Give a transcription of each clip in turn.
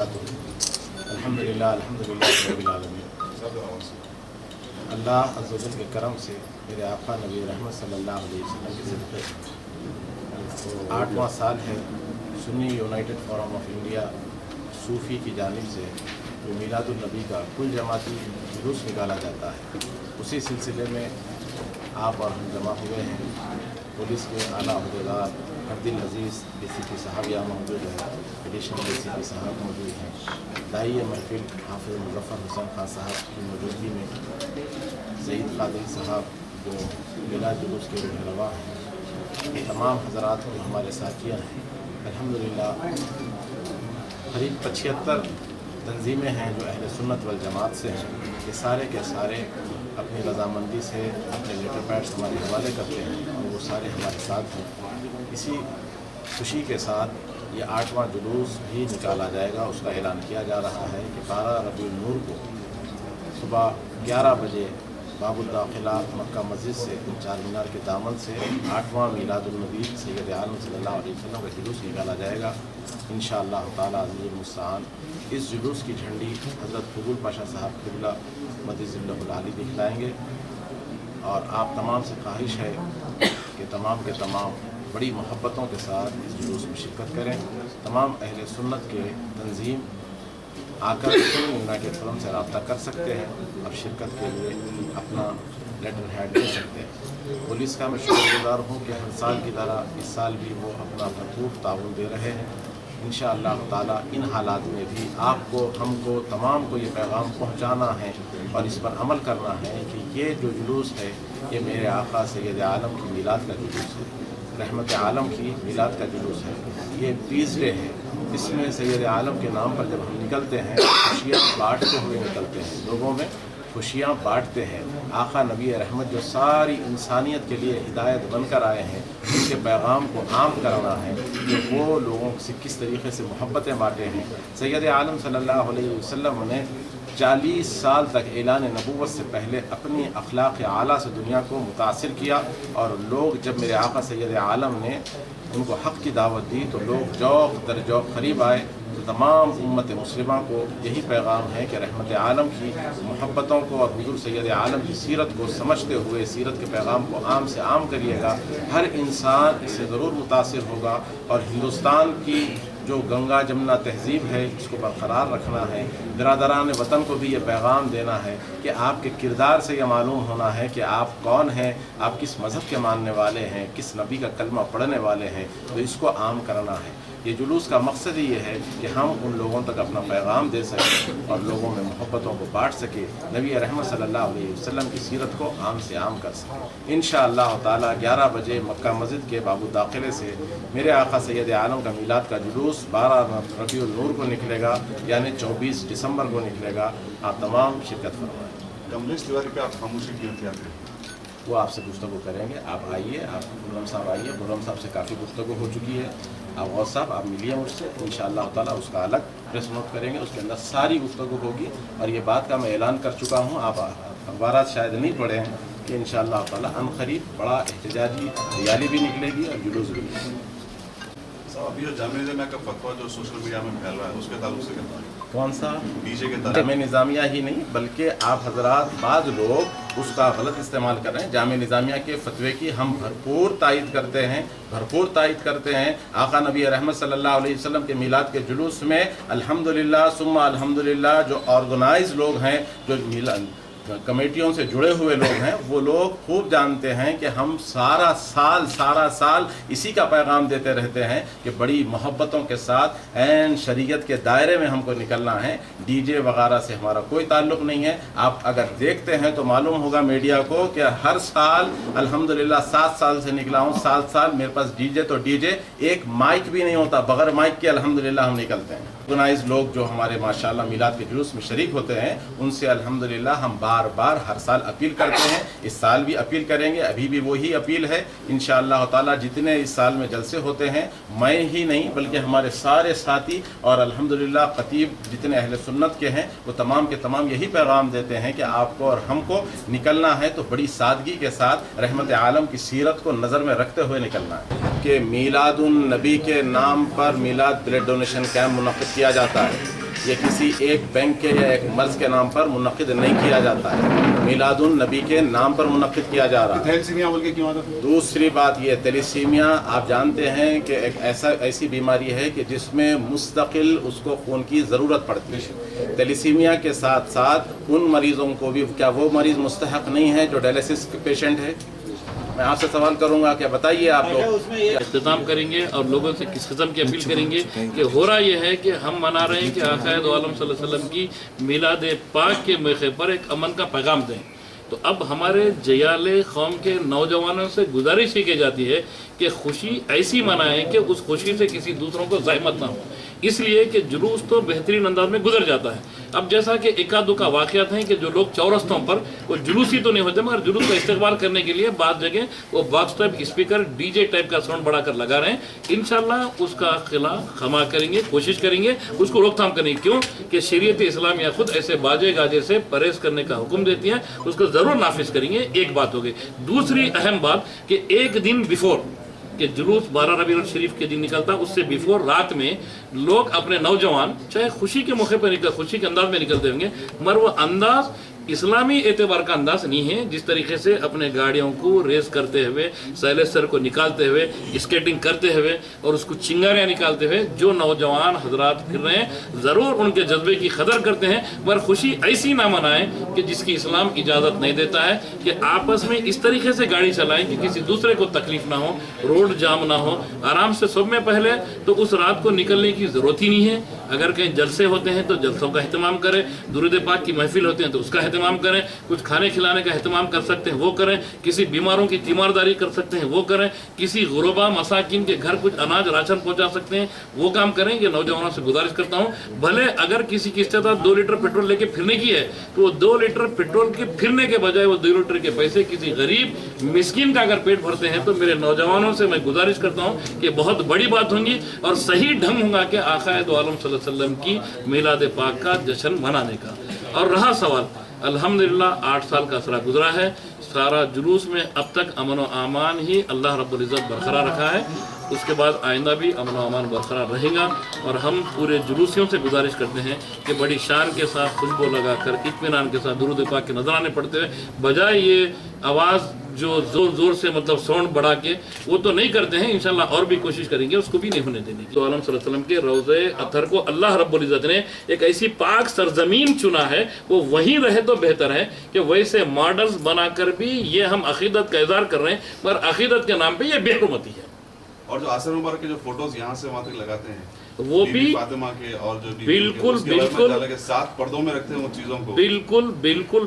वबरकातुहू। अल्हम्दुलिल्लाह रब्बिल आलमीन। अल्लाह अज़्ज़ व जल के करम से मेरे आका नबी रहमत सल्लल्लाहु अलैहि वसल्लम के ज़िक्र 8वां साल है Sunni united forum of India सूफ़ी की जानिब से जो मीलादुन नबी का कुल जमाती जुलूस निकाला जाता है, उसी सिलसिले में आप और हम जमा हुए हैं। पुलिस के आला अहदेदार हरदिल अजीज़ DCP साहब यहाँ मौजूद है, एडिशनल DCP साहब मौजूद हैं, दाई महफिल हाफिज़ मुज़फ़्फ़र हुसैन खान साहब की मौजूदगी में सईद कादिर साहब जो मिलाद जुलूस के रहनुमा हैं, तमाम हज़रात जो हमारे साथियाँ हैं, अल्हम्दुलिल्लाह करीब 75 तंजीमें हैं जो अहले सुन्नत वल जमात से हैं। ये सारे के सारे अपनी रज़ामंदी से अपने लेटर पैड्स हमारे हवाले करते हैं और वो सारे हमारे साथ हैं। इसी खुशी के साथ ये 8वां जुलूस भी निकाला जाएगा। उसका ऐलान किया जा रहा है कि 12 रबीउल नूर को सुबह 11 बजे बाबुल दाखिला मक्का मस्जिद से चार मीनार के दामन से 8वां मीलादुन नबी सैयद आलम सल्लल्लाहु अलैहि वसल्लम का जुलूस निकाला जाएगा इंशाअल्लाह ताला अज़ीज़ुल मुस्तान। इस जुलूस की झंडी हज़रत क़बूल पाशा साहब क़िबला मदीज़िल्लहुल आली दिखलाएँगे और आप तमाम से ख्वाहिश है कि तमाम के तमाम बड़ी मोहब्बतों के साथ इस जुलूस में शिरकत करें। तमाम अहले सुन्नत के तंजीम आकर यूनाइटेड फोरम से रब्ता कर सकते हैं और शिरकत के लिए अपना लेटर हेड दे सकते हैं। पुलिस का मैं शुक्रगुज़ार हूँ कि हर साल की तरह इस साल भी वो अपना भरपूर ताउन दे रहे हैं। इंशाअल्लाह ताला इन हालात में भी आपको हमको तमाम को ये पैगाम पहुँचाना है और इस पर अमल करना है कि ये जो जुलूस है ये मेरे आका सैयद आलम की मिलाद का जुलूस है, रहमत आलम की मिलाद का जुलूस है। ये पीस डे है, इसमें सैयद आलम के नाम पर जब हम निकलते हैं खुशियाँ बांटते हुए निकलते हैं, लोगों में खुशियाँ बांटते हैं। आका नबी रहमत जो सारी इंसानियत के लिए हिदायत बनकर आए हैं, उनके पैगाम को आम करना है कि वो लोगों से किस तरीके से मोहब्बतें बांटे हैं। सैयद आलम सल्लल्लाहु अलैहि वसल्लम ने 40 साल तक ऐलान नबूवत से पहले अपनी अखलाक आला से दुनिया को मुतासिर किया और लोग जब मेरे आका सैयद आलम ने उनको हक़ की दावत दी तो लोग जौक़ दर जौक़ करीब आए। तो तमाम उम्मत मुस्लिमा को यही पैगाम है कि रहमत आलम की मोहब्बतों को और हुज़ूर सैयद आलम की सीरत को समझते हुए सीरत के पैगाम को आम से आम करिएगा। हर इंसान इससे ज़रूर मुतासिर होगा और हिंदुस्तान की जो गंगा जमुना तहज़ीब है इसको बरकरार रखना है। बिरादरान वतन को भी ये पैगाम देना है कि आपके किरदार से ये मालूम होना है कि आप कौन हैं, आप किस मज़हब के मानने वाले हैं, किस नबी का कलमा पढ़ने वाले हैं। तो इसको आम करना है। ये जुलूस का मकसद ही ये है कि हम उन लोगों तक अपना पैगाम दे सकें और लोगों में मोहब्बतों को बांट सके, नबी रहमत सल्लल्लाहु अलैहि वसल्लम की सीरत को आम से आम कर सकें। इंशाअल्लाह ताला 11 बजे मक्का मस्जिद के बाबू दाखिले से मेरे आका सैयद आलम का मिलाद का जुलूस 12 रबीउल नूर को निकलेगा, यानी 24 दिसंबर को निकलेगा। आप तमाम शिरकत फरमाएँ। कमलेश तिवारी पे आप खामोशी क्यों थे? वो आपसे गुफ्तगू करेंगे। आप आइए, आप गुलाम साहब आइए। गुलाम साहब से काफ़ी गुफ्तगू हो चुकी है। आप गौस साहब आप मिलिए मुझसे, इंशाअल्लाह ताला उसका अलग प्रेस नोट करेंगे, उसके अंदर सारी गुफ्तगू होगी। और ये बात का मैं ऐलान कर चुका हूँ, आप अखबारात शायद नहीं पढ़े हैं कि इंशाअल्लाह ताला अनक़रीब बड़ा एहतजाजी रैली भी निकलेगी और जुलूस भी निकलेगी। अभी जो जामिया निज़ामिया का फतवा जो सोशल मीडिया में फैल रहा है उसके ताल्लुक से कहता है कौन सा? डीजे के जामिया निज़ामिया ही नहीं बल्कि आप हजरात बाद लोग उसका गलत इस्तेमाल कर रहे हैं। जामिया निज़ामिया के फतवे की हम भरपूर तायद करते हैं, भरपूर तायद करते हैं। आका नबी रहमत सल्लल्लाहु अलैहि वसल्लम के मिलाद के जुलूस में अल्हम्दुलिल्लाह सुम्मा अल्हम्दुलिल्लाह जो ऑर्गेनाइज लोग हैं, जो मिलाद कमेटियों से जुड़े हुए लोग हैं, वो लोग खूब जानते हैं कि हम सारा साल इसी का पैगाम देते रहते हैं कि बड़ी मोहब्बतों के साथ ऐन शरीयत के दायरे में हमको निकलना है। डीजे वगैरह से हमारा कोई ताल्लुक़ नहीं है। आप अगर देखते हैं तो मालूम होगा मीडिया को कि हर साल अल्हम्दुलिल्लाह 7 साल से निकला हूँ, 7 साल मेरे पास डीजे तो डीजे, एक माइक भी नहीं होता, बगैर माइक के अल्हम्दुलिल्लाह हम निकलते हैं। ऑर्गेनाइज लोग जो हमारे माशाल्लाह मिलाद के जुलूस में शरीक होते हैं, उनसे अल्हम्दुलिल्लाह हम बार बार हर साल अपील करते हैं। इस साल भी अपील करेंगे, अभी भी वही अपील है। इंशाअल्लाह ताला जितने इस साल में जलसे होते हैं, मैं ही नहीं बल्कि हमारे सारे साथी और अल्हम्दुलिल्लाह खतीब जितने अहले सुन्नत के हैं, वो तमाम के तमाम यही पैगाम देते हैं कि आपको और हमको निकलना है तो बड़ी सादगी के साथ रहमत आलम की सीरत को नज़र में रखते हुए निकलना है। کہ میلاد النبی کے نام پر میلاد بلڈ ڈونیشن کیمپ منعقد کیا جاتا ہے، یہ کسی ایک بینک کے یا ایک مرض کے نام پر منعقد نہیں کیا جاتا ہے، میلاد النبی کے نام پر منعقد کیا جا رہا ہے۔ تھیلیسیمیا بول کے کیوں آتا ہے؟ دوسری بات یہ تیلیسیمیا آپ جانتے ہیں کہ ایک ایسی بیماری ہے کہ جس میں مستقل اس کو خون کی ضرورت پڑتی ہے۔ تیلیسیمیا کے ساتھ ساتھ ان مریضوں کو بھی، کیا وہ مریض مستحق نہیں ہے جو ڈائلیسس کے پیشنٹ ہے؟ میں آپ سے سوال کروں گا کہ بتائیے آپ لوگ۔ اختتام کریں گے اور لوگوں سے کس قسم کی اپیل کریں گے کہ ہو رہا یہ ہے کہ ہم منا رہے ہیں کہ آقا دو عالم صلی اللہ علیہ وسلم کی میلاد پاک کے موقع پر ایک امن کا پیغام دیں، تو اب ہمارے جیال قوم کے نوجوانوں سے گزارش کی جاتی ہے کہ خوشی ایسی منائیں کہ اس خوشی سے کسی دوسروں کو زحمت نہ ہو، اس لیے کہ جلوس تو بہترین انداز میں گزر جاتا ہے۔ اب جیسا کہ ایک دو کا واقعات ہیں کہ جو لوگ چورستوں پر وہ جلوس ہی تو نہیں ہوتے مگر جلوس کا استقبال کرنے کے لیے بعض جگہ وہ box type speaker D J type کا ساؤنڈ بڑھا کر لگا رہے ہیں۔ انشاءاللہ اس کا خلاف خما کریں گے، کوشش کریں گے، اس کو روک تھام کریں گے، کیوں کہ شریعت اسلامیہ خود ایسے باجے گاجے سے پرہیز کرنے کا حکم دیتی ہے، اس کو ضرور نافذ کریں گے۔ ایک بات ہو گئی۔ دوسری اہم بات کہ ایک دن بیفور کہ جلوس 12 ربیع الشریف کے دن نکلتا، اس سے بیفور رات میں لوگ اپنے نوجوان چاہے خوشی کے موقع پر خوشی کے انداز میں نکلتے ہوں گے مگر وہ انداز اسلامی اعتبار کا انداز نہیں ہے، جس طریقے سے اپنے گاڑیوں کو ریس کرتے ہوئے، سائلیسر کو نکالتے ہوئے، اسکیٹنگ کرتے ہوئے اور اس کو چنگاریاں نکالتے ہوئے جو نوجوان حضرات پھر رہے ہیں ضرور ان کے جذبے کی قدر کرتے ہیں، مگر خوشی ایسی نہ منائیں کہ جس کی اسلام اجازت نہیں دیتا ہے کہ آپس میں اس طریقے سے گاڑی چلائیں کہ کسی دوسرے کو تکلیف نہ ہو، روڈ جام نہ ہو۔ آرام سے صبح میں پہلے تو اس رات کو نکلنے کی ضرورت ہی نہیں ہے۔ اگر کہیں جلسے ہوتے ہیں تو جلسوں کا اہتمام کریں، درود پاک کی محفل ہوتے ہیں تو اس کا اہتمام کریں، کچھ کھانے کھلانے کا اہتمام کر سکتے ہیں وہ کریں، کسی بیماروں کی تیمارداری کر سکتے ہیں وہ کریں، کسی غربا مساکین کے گھر کچھ اناج راشن پہنچا سکتے ہیں وہ کام کریں۔ یہ نوجوانوں سے گزارش کرتا ہوں، بھلے اگر کسی کی استطاعت 2 لیٹر پیٹرول لے کے پھرنے کی ہے تو وہ 2 لیٹر پیٹرول کے پھرنے کے بجائے وہ 2 لیٹر کے پیسے کسی غریب مسکین کا اگر پیٹ بھرتے ہیں تو میرے نوجوانوں سے میں گزارش کرتا ہوں کہ بہت بڑی بات ہوں گی اور صحیح ڈھنگ ہوگا کہ آقا دو عالم صلی اللہ علیہ وسلم کی میلاد پاک کا جشن منانے کا۔ اور رہا سوال، الحمدللہ 8 سال کا عرصہ گزرا ہے، سارا جلوس میں اب تک امن و امان ہی اللہ رب العزت برقرار رکھا ہے، اس کے بعد آئندہ بھی امن و امان برقرار رہے گا۔ اور ہم پورے جلوسیوں سے گزارش کرتے ہیں کہ بڑی شان کے ساتھ خوشبو لگا کر اطمینان کے ساتھ درود پاک کے نذرانے پڑھتے ہوئے، بجائے یہ آواز جو زور زور سے مطلب ساؤنڈ بڑھا کے وہ تو نہیں کرتے ہیں، انشاءاللہ اور بھی کوشش کریں گے اس کو بھی نہیں ہونے دینے کی۔ تو عالم صلی اللہ علیہ وسلم کے روضہ اطہر کو اللہ رب العزت نے ایک ایسی پاک سرزمین چنا ہے، وہ وہیں رہے تو بہتر ہے کہ ویسے ماڈلز بنا کر بھی یہ ہم عقیدت کا اظہار کر رہے ہیں مگر عقیدت کے نام پہ یہ بے حرمتی ہے۔ اور جو عاصر مبارک کے جو فوٹوز یہاں سے وہاں تک لگاتے ہیں وہ بھی فاطمہ کے اور جو بالکل بالکل 7 پردوں میں رکھتے ہیں وہ چیزوں کو،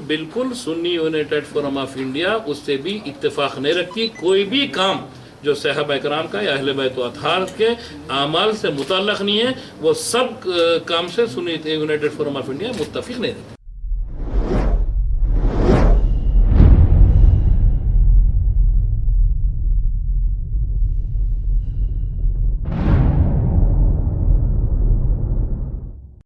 بالکل سنی یونائٹڈ فورم آف انڈیا اس سے بھی اتفاق نہیں رکھتی۔ کوئی بھی کام جو صحابہ اکرام کا یا اہل بیت و اطہار کے اعمال سے متعلق نہیں ہے وہ سب کام سے سنی یونائٹڈ فورم آف انڈیا متفق نہیں رہتی۔